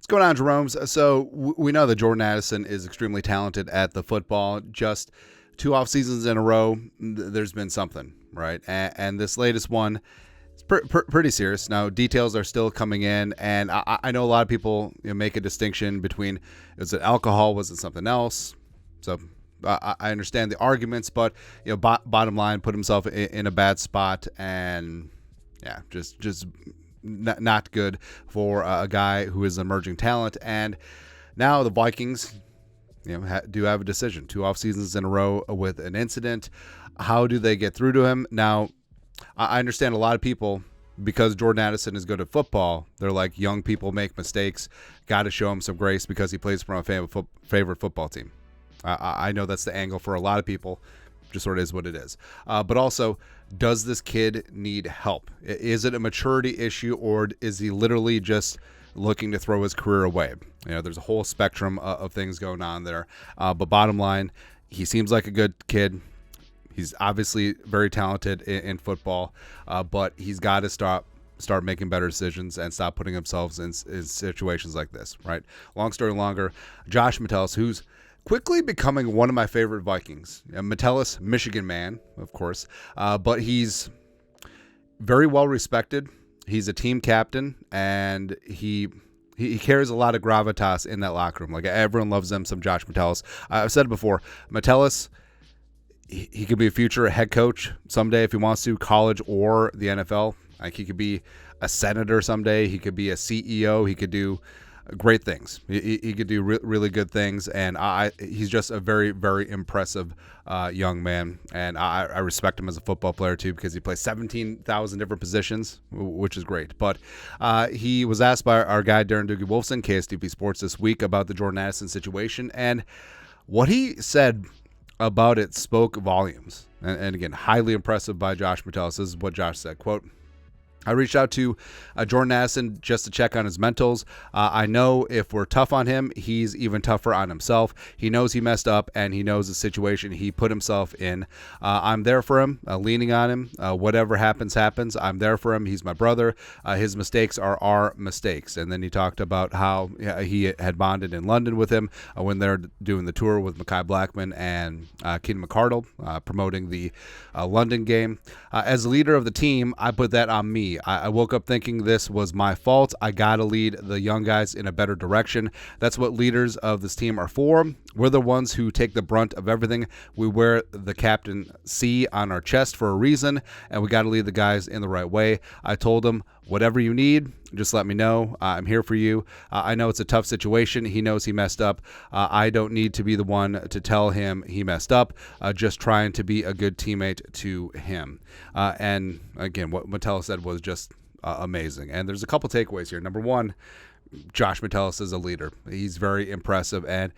What's going on, Jerome's? So we know that Jordan Addison is extremely talented at the football. Just 2 off seasons in a row, there's been something, right? And this latest one is pretty serious. Now, details are still coming in, and I know a lot of people make a distinction between, is it alcohol, was it something else? So I understand the arguments, but bottom line, put himself in a bad spot, and yeah, just not good for a guy who is an emerging talent. And now the Vikings, do have a decision. 2 off seasons in a row with an incident. How do they get through to him? Now, I understand a lot of people, because Jordan Addison is good at football, they're like, young people make mistakes. Got to show him some grace because he plays for my favorite football team. I know that's the angle for a lot of people. Just sort of is what it is. But also, does this kid need help? Is it a maturity issue, or is he literally just looking to throw his career away? There's a whole spectrum of things going on there. But bottom line, he seems like a good kid. He's obviously very talented in football, but he's got to start making better decisions and stop putting himself in situations like this, right? Long story longer, Josh Metellus, who's quickly becoming one of my favorite Vikings. Metellus, Michigan man, of course, but he's very well respected. He's a team captain, and he carries a lot of gravitas in that locker room. Like, everyone loves him, some Josh Metellus. I've said it before, Metellus, he could be a future head coach someday if he wants to, college or the NFL. Like, he could be a senator someday. He could be a CEO. He could do great things. He could do really good things, and he's just a very, very impressive young man, and I respect him as a football player too, because he plays 17,000 different positions, which is great. But he was asked by our guy Darren Doogie Wolfson, KSTP Sports, this week about the Jordan Addison situation, and what he said about it spoke volumes. And again, highly impressive by Josh Metellus. This is what Josh said, quote, "I reached out to Jordan Addison just to check on his mentals. I know if we're tough on him, he's even tougher on himself. He knows he messed up, and he knows the situation he put himself in. I'm there for him, leaning on him. Whatever happens, happens. I'm there for him. He's my brother. His mistakes are our mistakes." And then he talked about how he had bonded in London with him when they're doing the tour with Mekhi Blackman and Keenan McCardle, promoting the London game. "As a leader of the team, I put that on me. I woke up thinking this was my fault. I got to lead the young guys in a better direction. That's what leaders of this team are for. We're the ones who take the brunt of everything. We wear the captain C on our chest for a reason, and we got to lead the guys in the right way. I told them, whatever you need, just let me know. I'm here for you. I know it's a tough situation. He knows he messed up. I don't need to be the one to tell him he messed up. Just trying to be a good teammate to him." And again, what Metellus said was just amazing. And there's a couple takeaways here. Number one, Josh Metellus is a leader. He's very impressive, and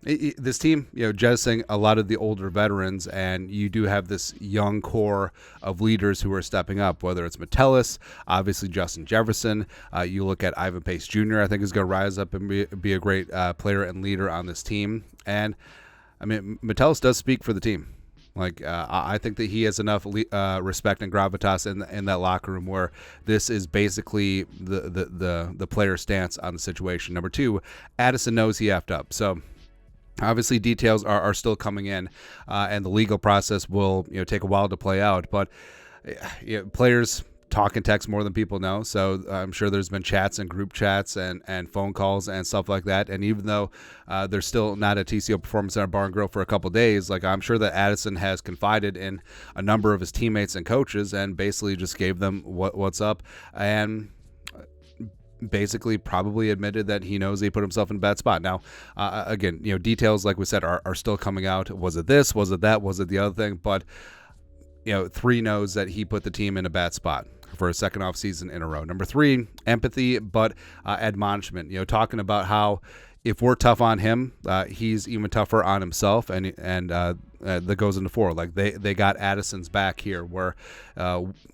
this team, jettisoning a lot of the older veterans, and you do have this young core of leaders who are stepping up, whether it's Metellus, obviously Justin Jefferson. You look at Ivan Pace Jr., I think is going to rise up and be a great player and leader on this team. And, I mean, Metellus does speak for the team. Like, I think that he has enough respect and gravitas in that locker room where this is basically the player's stance on the situation. Number two, Addison knows he effed up. So, obviously, details are still coming in, and the legal process will take a while to play out. But players talk and text more than people know, so I'm sure there's been chats and group chats and phone calls and stuff like that. And even though they're still not at TCO Performance Center Bar and Grill for a couple days, like, I'm sure that Addison has confided in a number of his teammates and coaches and basically just gave them what's up, and basically probably admitted that he knows he put himself in a bad spot. Now, again, details, like we said, are still coming out. Was it this? Was it that? Was it the other thing? But, 3 knows that he put the team in a bad spot for a second off season in a row. Number 3, empathy, but admonishment. Talking about how if we're tough on him, he's even tougher on himself, and that goes into 4. Like, they got Addison's back here, where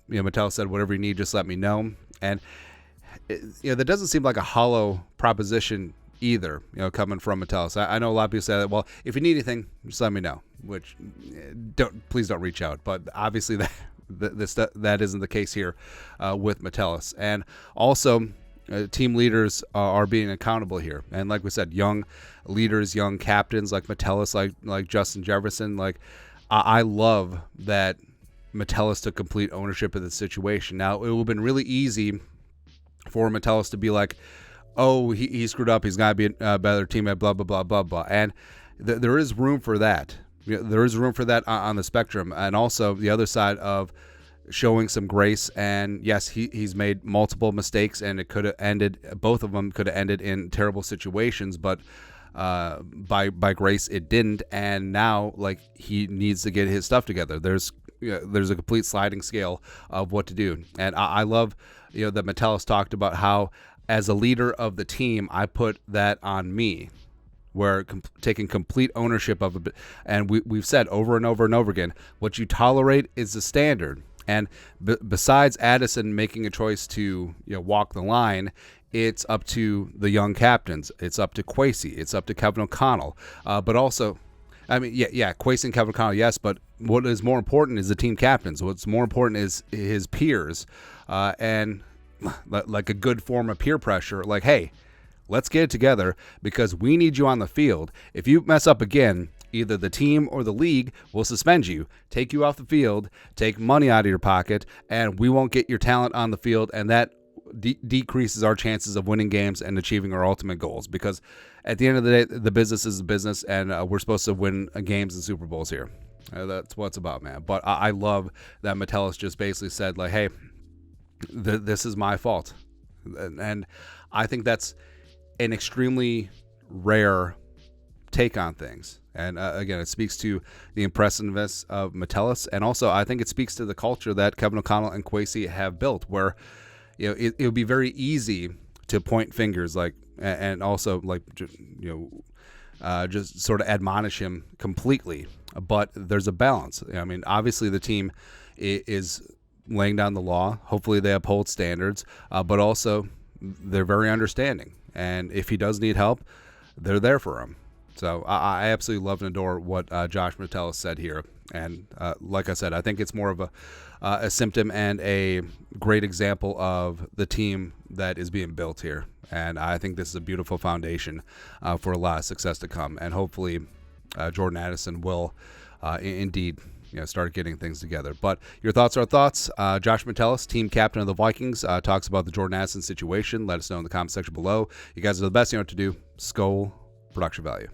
Metellus said, whatever you need, just let me know. And that doesn't seem like a hollow proposition either, coming from Metellus. I know a lot of people say that, well, if you need anything, just let me know, which please don't reach out. But obviously that isn't the case here with Metellus. And also, team leaders are being accountable here. And like we said, young leaders, young captains like Metellus, like Justin Jefferson. Like I love that Metellus took complete ownership of the situation. Now, it would have been really easy for Metellus to be like, oh, he screwed up, he's got to be a better teammate, blah, blah, blah, blah, blah. And there is room for that. There is room for that on the spectrum. And also the other side of showing some grace. And yes, he's made multiple mistakes, and it could have ended, both of them could have ended in terrible situations, but by grace it didn't. And now, like, he needs to get his stuff together. There's a complete sliding scale of what to do. And I love, that Metellus talked about how, as a leader of the team, I put that on me, where taking complete ownership of it. And we've said over and over and over again, what you tolerate is the standard. And besides Addison making a choice to walk the line, it's up to the young captains. It's up to Kwesi. It's up to Kevin O'Connell. But also, I mean, Kwesi and Kevin O'Connell, yes, but what is more important is the team captains. What's more important is his peers, and like a good form of peer pressure. Like, hey, let's get it together because we need you on the field. If you mess up again, either the team or the league will suspend you, take you off the field, take money out of your pocket, and we won't get your talent on the field, and that decreases our chances of winning games and achieving our ultimate goals. Because at the end of the day, the business is a business, and we're supposed to win games and Super Bowls here. That's what it's about, man. But I love that Metellus just basically said, like, hey, this is my fault. And I think that's an extremely rare take on things. And again, it speaks to the impressiveness of Metellus, and also I think it speaks to the culture that Kevin O'Connell and Kwesi have built, where it would be very easy to point fingers, like, and also like just sort of admonish him completely. But there's a balance. I mean, obviously the team is laying down the law. Hopefully they uphold standards, but also they're very understanding. And if he does need help, they're there for him. So I absolutely love and adore what Josh Metellus said here. And like I said, I think it's more of a symptom and a great example of the team that is being built here. And I think this is a beautiful foundation for a lot of success to come. And hopefully Jordan Addison will indeed start getting things together. But your thoughts are thoughts. Josh Metellus, team captain of the Vikings, talks about the Jordan Addison situation. Let us know in the comment section below. You guys are the best. You know what to do. Skol, production value.